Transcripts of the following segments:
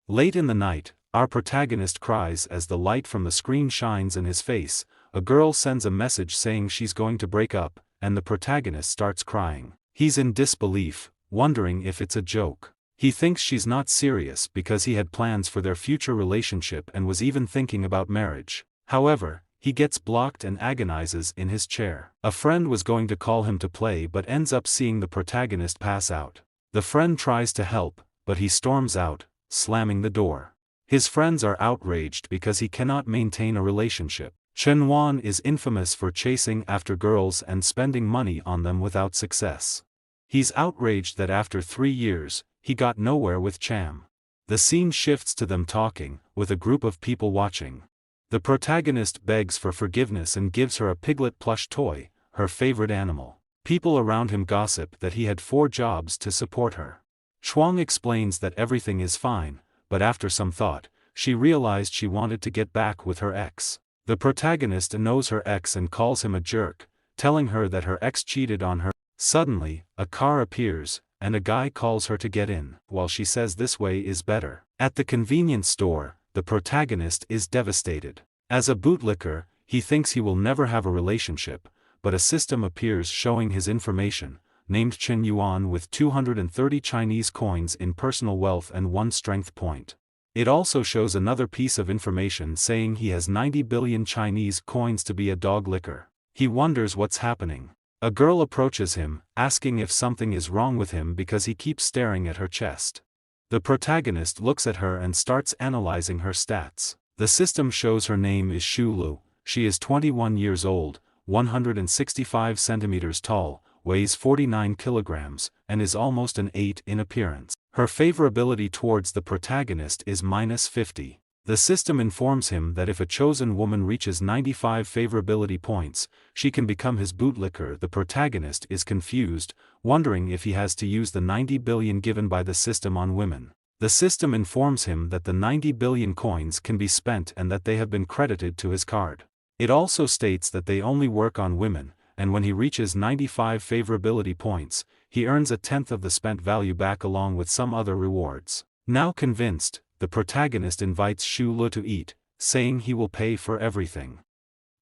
Late in the night, our protagonist cries as the light from the screen shines in his face. A girl sends a message saying she's going to break up, and the protagonist starts crying. He's in disbelief, wondering if it's a joke. He thinks she's not serious because he had plans for their future relationship and was even thinking about marriage. However, he gets blocked and agonizes in his chair. A friend was going to call him to play but ends up seeing the protagonist pass out. The friend tries to help, but he storms out, slamming the door. His friends are outraged because he cannot maintain a relationship. Chen Yuan is infamous for chasing after girls and spending money on them without success. He's outraged that after 3 years, he got nowhere with Cham. The scene shifts to them talking, with a group of people watching. The protagonist begs for forgiveness and gives her a piglet plush toy, her favorite animal. People around him gossip that he had 4 jobs to support her. Chuang explains that everything is fine, but after some thought, she realized she wanted to get back with her ex. The protagonist knows her ex and calls him a jerk, telling her that her ex cheated on her. Suddenly, a car appears, and a guy calls her to get in, while she says this way is better. At the convenience store, the protagonist is devastated. As a bootlicker, he thinks he will never have a relationship, but a system appears showing his information, named Chen Yuan with 230 Chinese coins in personal wealth and 1 strength point. It also shows another piece of information saying he has 90 billion Chinese coins to be a dog licker. He wonders what's happening. A girl approaches him, asking if something is wrong with him because he keeps staring at her chest. The protagonist looks at her and starts analyzing her stats. The system shows her name is Shu Lu. She is 21 years old, 165 centimeters tall, weighs 49 kilograms, and is almost an 8 in appearance. Her favorability towards the protagonist is -50. The system informs him that if a chosen woman reaches 95 favorability points, she can become his bootlicker. The protagonist is confused, wondering if he has to use the 90 billion given by the system on women. The system informs him that the 90 billion coins can be spent and that they have been credited to his card. It also states that they only work on women, and when he reaches 95 favorability points, he earns a tenth of the spent value back along with some other rewards. Now convinced, the protagonist invites Shu Lu to eat, saying he will pay for everything.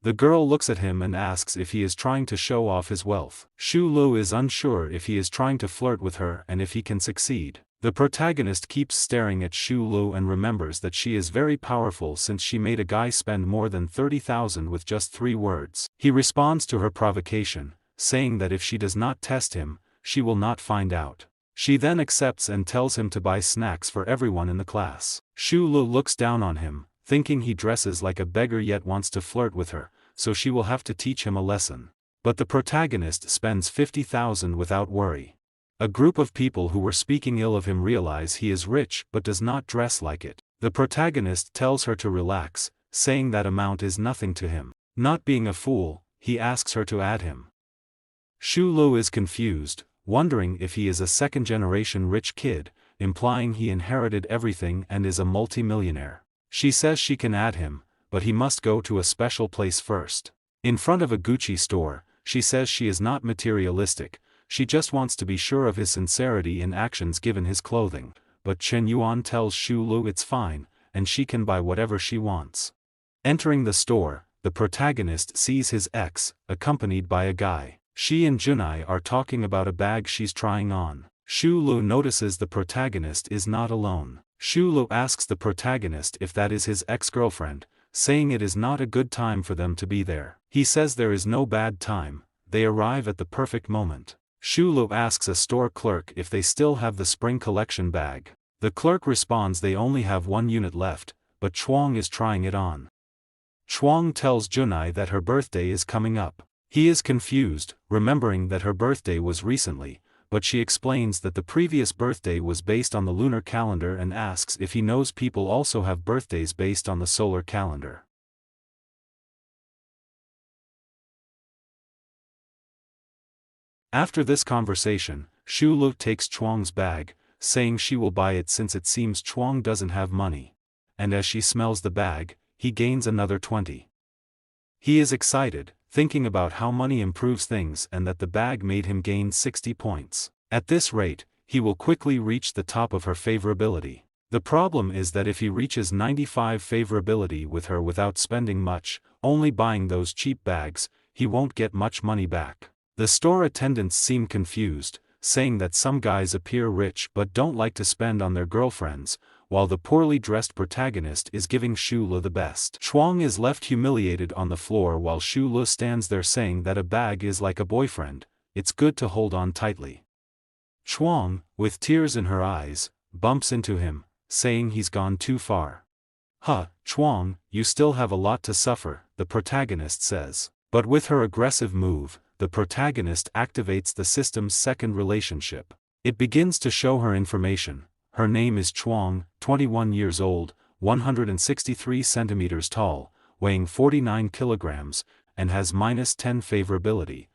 The girl looks at him and asks if he is trying to show off his wealth. Shu Lu is unsure if he is trying to flirt with her and if he can succeed. The protagonist keeps staring at Shu Lu and remembers that she is very powerful since she made a guy spend more than 30,000 with just 3 words. He responds to her provocation, saying that if she does not test him, she will not find out. She then accepts and tells him to buy snacks for everyone in the class. Shu Lu looks down on him, thinking he dresses like a beggar yet wants to flirt with her, so she will have to teach him a lesson. But the protagonist spends 50,000 without worry. A group of people who were speaking ill of him realize he is rich but does not dress like it. The protagonist tells her to relax, saying that amount is nothing to him. Not being a fool, he asks her to add him. Shu Lu is confused, wondering if he is a second-generation rich kid, implying he inherited everything and is a multi-millionaire. She says she can add him, but he must go to a special place first. In front of a Gucci store, she says she is not materialistic, she just wants to be sure of his sincerity in actions given his clothing, but Chen Yuan tells Shu Lu it's fine, and she can buy whatever she wants. Entering the store, the protagonist sees his ex, accompanied by a guy. She and Junai are talking about a bag she's trying on. Shu Lu notices the protagonist is not alone. Shu Lu asks the protagonist if that is his ex-girlfriend, saying it is not a good time for them to be there. He says there is no bad time, they arrive at the perfect moment. Shu Lu asks a store clerk if they still have the spring collection bag. The clerk responds they only have 1 unit left, but Chuang is trying it on. Chuang tells Junai that her birthday is coming up. He is confused, remembering that her birthday was recently, but she explains that the previous birthday was based on the lunar calendar and asks if he knows people also have birthdays based on the solar calendar. After this conversation, Shu Lu takes Chuang's bag, saying she will buy it since it seems Chuang doesn't have money. And as she smells the bag, he gains another 20. He is excited, thinking about how money improves things and that the bag made him gain 60 points. At this rate, he will quickly reach the top of her favorability. The problem is that if he reaches 95 favorability with her without spending much, only buying those cheap bags, he won't get much money back. The store attendants seem confused, saying that some guys appear rich but don't like to spend on their girlfriends, while the poorly dressed protagonist is giving Shulu the best. Chuang is left humiliated on the floor while Shulu stands there saying that a bag is like a boyfriend, it's good to hold on tightly. Chuang, with tears in her eyes, bumps into him, saying he's gone too far. Huh, Chuang, you still have a lot to suffer, the protagonist says. But with her aggressive move, the protagonist activates the system's second relationship. It begins to show her information. Her name is Chuang, 21 years old, 163 centimeters tall, weighing 49 kilograms, and has -10 favorability.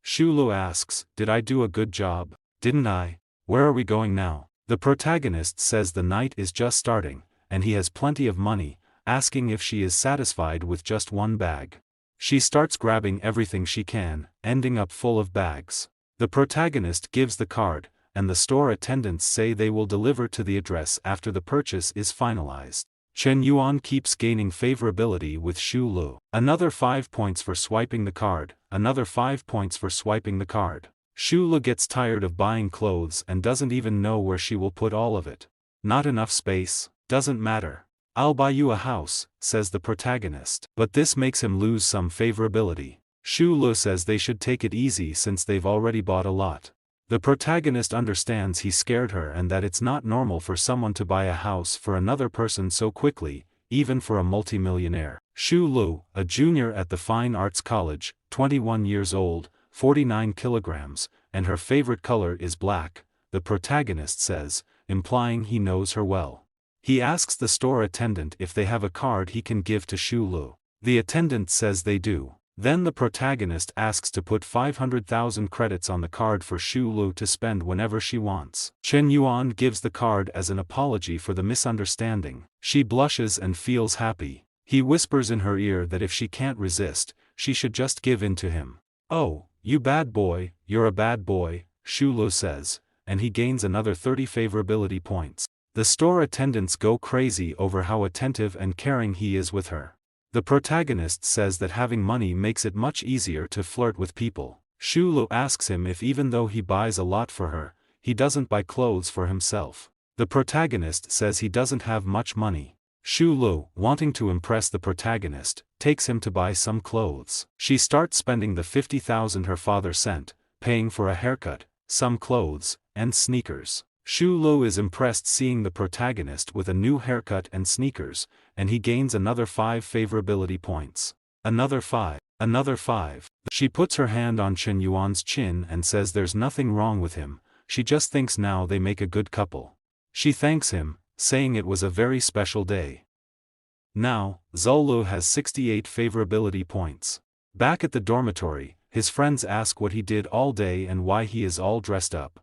Shulu asks, "Did I do a good job? Didn't I? Where are we going now?" The protagonist says the night is just starting, and he has plenty of money, asking if she is satisfied with just one bag. She starts grabbing everything she can, ending up full of bags. The protagonist gives the card, and the store attendants say they will deliver to the address after the purchase is finalized. Chen Yuan keeps gaining favorability with Shu Lu. Another 5 points for swiping the card, another 5 points for swiping the card. Shu Lu gets tired of buying clothes and doesn't even know where she will put all of it. Not enough space, doesn't matter. I'll buy you a house, says the protagonist. But this makes him lose some favorability. Shu Lu says they should take it easy since they've already bought a lot. The protagonist understands he scared her and that it's not normal for someone to buy a house for another person so quickly, even for a multimillionaire. Shu Lu, a junior at the Fine Arts College, 21 years old, 49 kilograms, and her favorite color is black, the protagonist says, implying he knows her well. He asks the store attendant if they have a card he can give to Shu Lu. The attendant says they do. Then the protagonist asks to put 500,000 credits on the card for Shu Lu to spend whenever she wants. Chen Yuan gives the card as an apology for the misunderstanding. She blushes and feels happy. He whispers in her ear that if she can't resist, she should just give in to him. "Oh, you bad boy, you're a bad boy," Shu Lu says, and he gains another 30 favorability points. The store attendants go crazy over how attentive and caring he is with her. The protagonist says that having money makes it much easier to flirt with people. Shu Lu asks him if even though he buys a lot for her, he doesn't buy clothes for himself. The protagonist says he doesn't have much money. Shu Lu, wanting to impress the protagonist, takes him to buy some clothes. She starts spending the 50,000 her father sent, paying for a haircut, some clothes, and sneakers. Shu Lu is impressed seeing the protagonist with a new haircut and sneakers, and he gains another 5 favorability points. Another 5. Another 5. She puts her hand on Chen Yuan's chin and says there's nothing wrong with him, she just thinks now they make a good couple. She thanks him, saying it was a very special day. Now, Zolu has 68 favorability points. Back at the dormitory, his friends ask what he did all day and why he is all dressed up.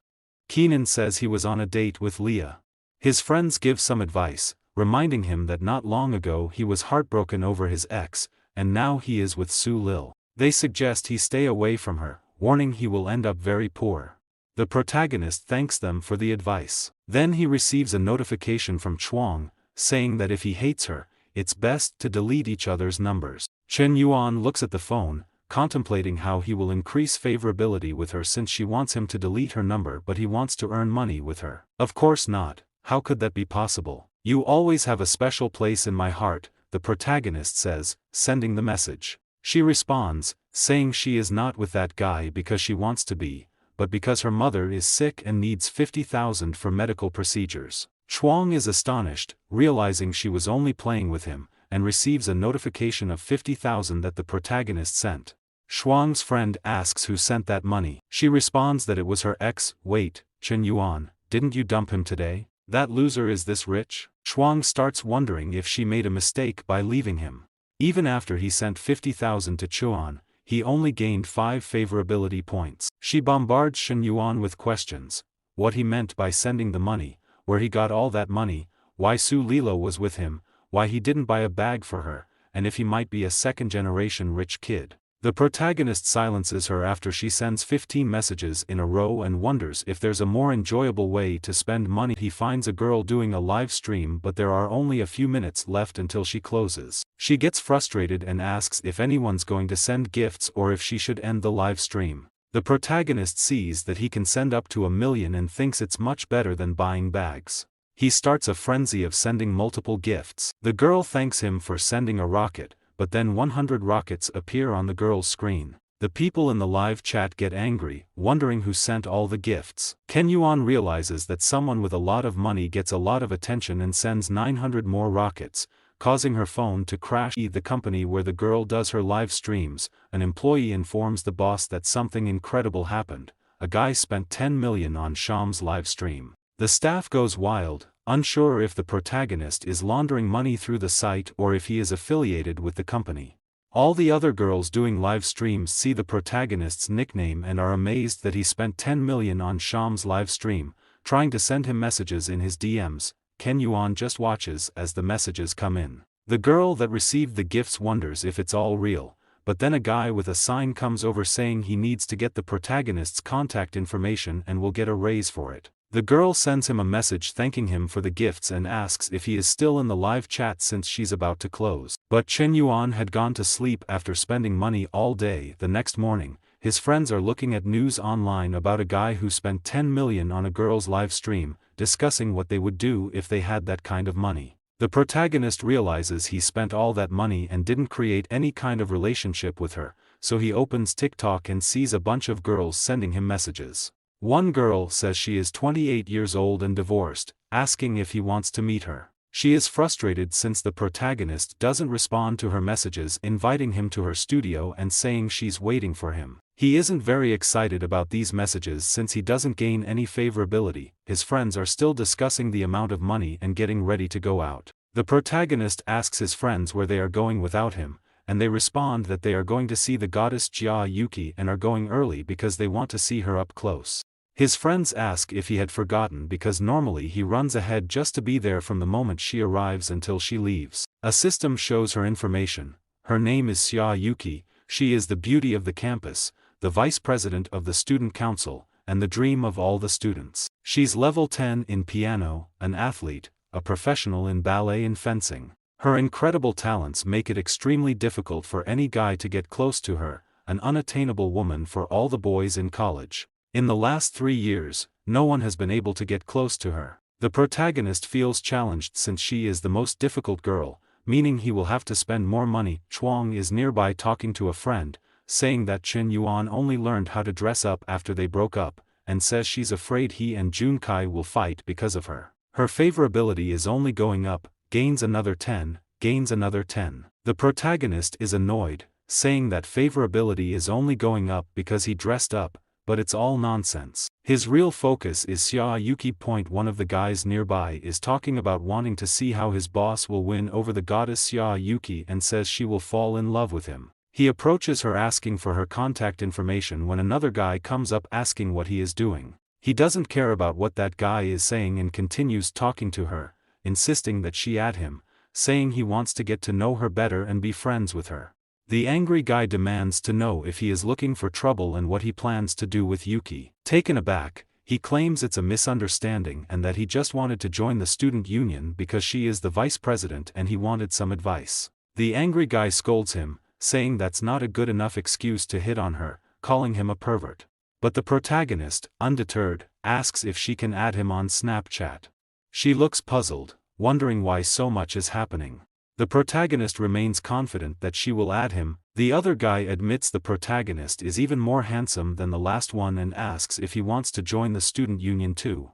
Keenan says he was on a date with Leah. His friends give some advice, reminding him that not long ago he was heartbroken over his ex, and now he is with Su Lil. They suggest he stay away from her, warning he will end up very poor. The protagonist thanks them for the advice. Then he receives a notification from Chuang, saying that if he hates her, it's best to delete each other's numbers. Chen Yuan looks at the phone, contemplating how he will increase favorability with her since she wants him to delete her number but he wants to earn money with her. Of course not, how could that be possible? You always have a special place in my heart, the protagonist says, sending the message. She responds, saying she is not with that guy because she wants to be, but because her mother is sick and needs 50,000 for medical procedures. Chuang is astonished, realizing she was only playing with him, and receives a notification of 50,000 that the protagonist sent. Chuang's friend asks who sent that money. She responds that it was her ex. Wait, Chen Yuan, didn't you dump him today? That loser is this rich? Chuang starts wondering if she made a mistake by leaving him. Even after he sent 50,000 to Chuan, he only gained 5 favorability points. She bombards Chen Yuan with questions, what he meant by sending the money, where he got all that money, why Su Lilo was with him, why he didn't buy a bag for her, and if he might be a second-generation rich kid. The protagonist silences her after she sends 15 messages in a row and wonders if there's a more enjoyable way to spend money. He finds a girl doing a live stream, but there are only a few minutes left until she closes. She gets frustrated and asks if anyone's going to send gifts or if she should end the live stream. The protagonist sees that he can send up to $1 million and thinks it's much better than buying bags. He starts a frenzy of sending multiple gifts. The girl thanks him for sending a rocket, but then 100 rockets appear on the girl's screen. The people in the live chat get angry, wondering who sent all the gifts. Chen Yuan realizes that someone with a lot of money gets a lot of attention and sends 900 more rockets, causing her phone to crash. The company where the girl does her live streams, an employee informs the boss that something incredible happened. A guy spent 10 million on Sham's live stream. The staff goes wild, unsure if the protagonist is laundering money through the site or if he is affiliated with the company. All the other girls doing live streams see the protagonist's nickname and are amazed that he spent 10 million on Sham's live stream, trying to send him messages in his DMs. Chen Yuan just watches as the messages come in. The girl that received the gifts wonders if it's all real, but then a guy with a sign comes over saying he needs to get the protagonist's contact information and will get a raise for it. The girl sends him a message thanking him for the gifts and asks if he is still in the live chat since she's about to close. But Chen Yuan had gone to sleep after spending money all day. The next morning, his friends are looking at news online about a guy who spent 10 million on a girl's live stream, discussing what they would do if they had that kind of money. The protagonist realizes he spent all that money and didn't create any kind of relationship with her, so he opens TikTok and sees a bunch of girls sending him messages. One girl says she is 28 years old and divorced, asking if he wants to meet her. She is frustrated since the protagonist doesn't respond to her messages, inviting him to her studio and saying she's waiting for him. He isn't very excited about these messages since he doesn't gain any favorability. His friends are still discussing the amount of money and getting ready to go out. The protagonist asks his friends where they are going without him, and they respond that they are going to see the goddess Jia Yuki and are going early because they want to see her up close. His friends ask if he had forgotten because normally he runs ahead just to be there from the moment she arrives until she leaves. A system shows her information. Her name is Xia Yuki, she is the beauty of the campus, the vice president of the student council, and the dream of all the students. She's level 10 in piano, an athlete, a professional in ballet and fencing. Her incredible talents make it extremely difficult for any guy to get close to her, an unattainable woman for all the boys in college. In the last 3 years, no one has been able to get close to her. The protagonist feels challenged since she is the most difficult girl, meaning he will have to spend more money. Chuang is nearby talking to a friend, saying that Chen Yuan only learned how to dress up after they broke up, and says she's afraid he and Junkai will fight because of her. Her favorability is only going up, gains another 10, gains another 10. The protagonist is annoyed, saying that favorability is only going up because he dressed up, but it's all nonsense. His real focus is Xia Yuki. One of the guys nearby is talking about wanting to see how his boss will win over the goddess Xia Yuki and says she will fall in love with him. He approaches her asking for her contact information when another guy comes up asking what he is doing. He doesn't care about what that guy is saying and continues talking to her, insisting that she add him, saying he wants to get to know her better and be friends with her. The angry guy demands to know if he is looking for trouble and what he plans to do with Yuki. Taken aback, he claims it's a misunderstanding and that he just wanted to join the student union because she is the vice president and he wanted some advice. The angry guy scolds him, saying that's not a good enough excuse to hit on her, calling him a pervert. But the protagonist, undeterred, asks if she can add him on Snapchat. She looks puzzled, wondering why so much is happening. The protagonist remains confident that she will add him. The other guy admits the protagonist is even more handsome than the last one and asks if he wants to join the student union too.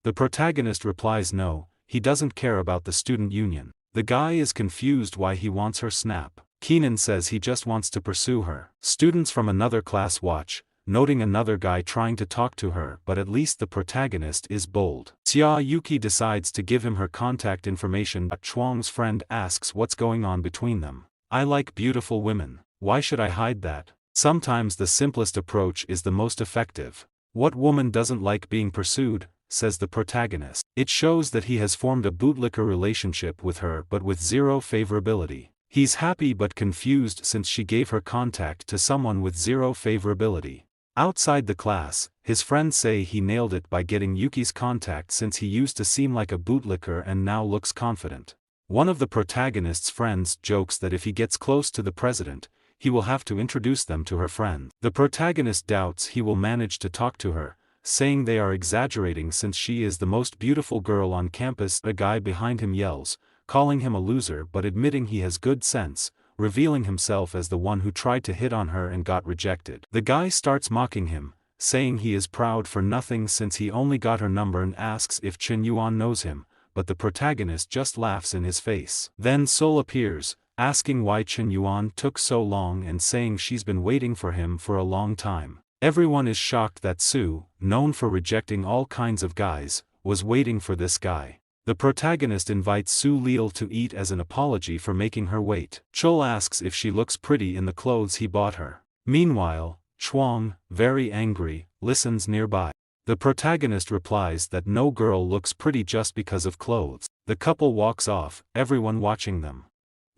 The protagonist replies no, he doesn't care about the student union. The guy is confused why he wants her snap. Keenan says he just wants to pursue her. Students from another class watch, noting another guy trying to talk to her, but at least the protagonist is bold. Xia Yuki decides to give him her contact information, but Chuang's friend asks what's going on between them. I like beautiful women. Why should I hide that? Sometimes the simplest approach is the most effective. What woman doesn't like being pursued, says the protagonist. It shows that he has formed a bootlicker relationship with her but with zero favorability. He's happy but confused since she gave her contact to someone with zero favorability. Outside the class, his friends say he nailed it by getting Yuki's contact since he used to seem like a bootlicker and now looks confident. One of the protagonist's friends jokes that if he gets close to the president, he will have to introduce them to her friend. The protagonist doubts he will manage to talk to her, saying they are exaggerating since she is the most beautiful girl on campus. A guy behind him yells, calling him a loser but admitting he has good sense, revealing himself as the one who tried to hit on her and got rejected. The guy starts mocking him, saying he is proud for nothing since he only got her number and asks if Chen Yuan knows him, but the protagonist just laughs in his face. Then Sol appears, asking why Chen Yuan took so long and saying she's been waiting for him for a long time. Everyone is shocked that Su, known for rejecting all kinds of guys, was waiting for this guy. The protagonist invites Su Leal to eat as an apology for making her wait. Chul asks if she looks pretty in the clothes he bought her. Meanwhile, Chuang, very angry, listens nearby. The protagonist replies that no girl looks pretty just because of clothes. The couple walks off, everyone watching them.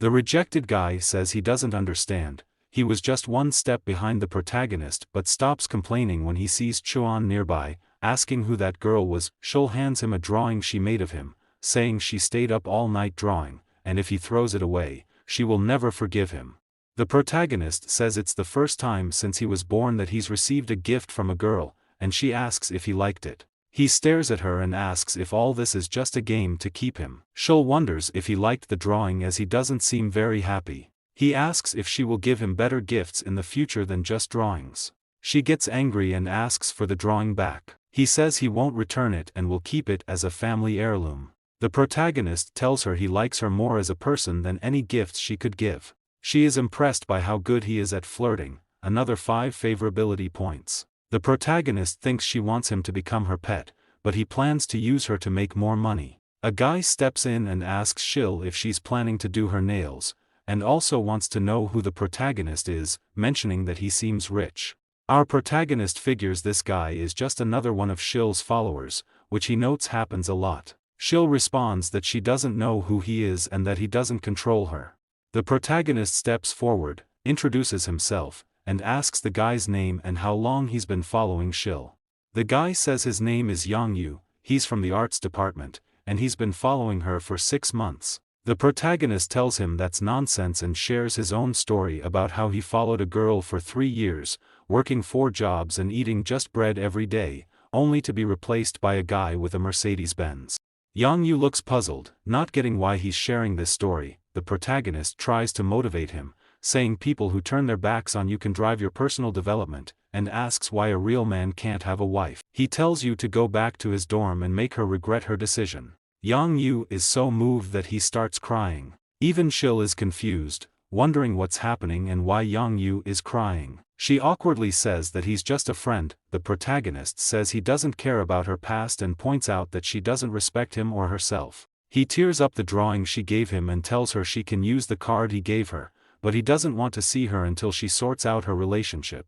The rejected guy says he doesn't understand, he was just one step behind the protagonist but stops complaining when he sees Chuan nearby, asking who that girl was. Shul hands him a drawing she made of him, saying she stayed up all night drawing, and if he throws it away, she will never forgive him. The protagonist says it's the first time since he was born that he's received a gift from a girl, and she asks if he liked it. He stares at her and asks if all this is just a game to keep him. Shul wonders if he liked the drawing as he doesn't seem very happy. He asks if she will give him better gifts in the future than just drawings. She gets angry and asks for the drawing back. He says he won't return it and will keep it as a family heirloom. The protagonist tells her he likes her more as a person than any gifts she could give. She is impressed by how good he is at flirting, another 5 favorability points. The protagonist thinks she wants him to become her pet, but he plans to use her to make more money. A guy steps in and asks Shil if she's planning to do her nails, and also wants to know who the protagonist is, mentioning that he seems rich. Our protagonist figures this guy is just another one of Shil's followers, which he notes happens a lot. Shil responds that she doesn't know who he is and that he doesn't control her. The protagonist steps forward, introduces himself, and asks the guy's name and how long he's been following Shil. The guy says his name is Yang Yu, he's from the arts department, and he's been following her for 6 months. The protagonist tells him that's nonsense and shares his own story about how he followed a girl for 3 years, working 4 jobs and eating just bread every day, only to be replaced by a guy with a Mercedes-Benz. Yang Yu looks puzzled, not getting why he's sharing this story. The protagonist tries to motivate him, saying people who turn their backs on you can drive your personal development, and asks why a real man can't have a wife. He tells you to go back to his dorm and make her regret her decision. Yang Yu is so moved that he starts crying. Even Shil is confused, wondering what's happening and why Yang Yu is crying. She awkwardly says that he's just a friend. The protagonist says he doesn't care about her past and points out that she doesn't respect him or herself. He tears up the drawing she gave him and tells her she can use the card he gave her, but he doesn't want to see her until she sorts out her relationship.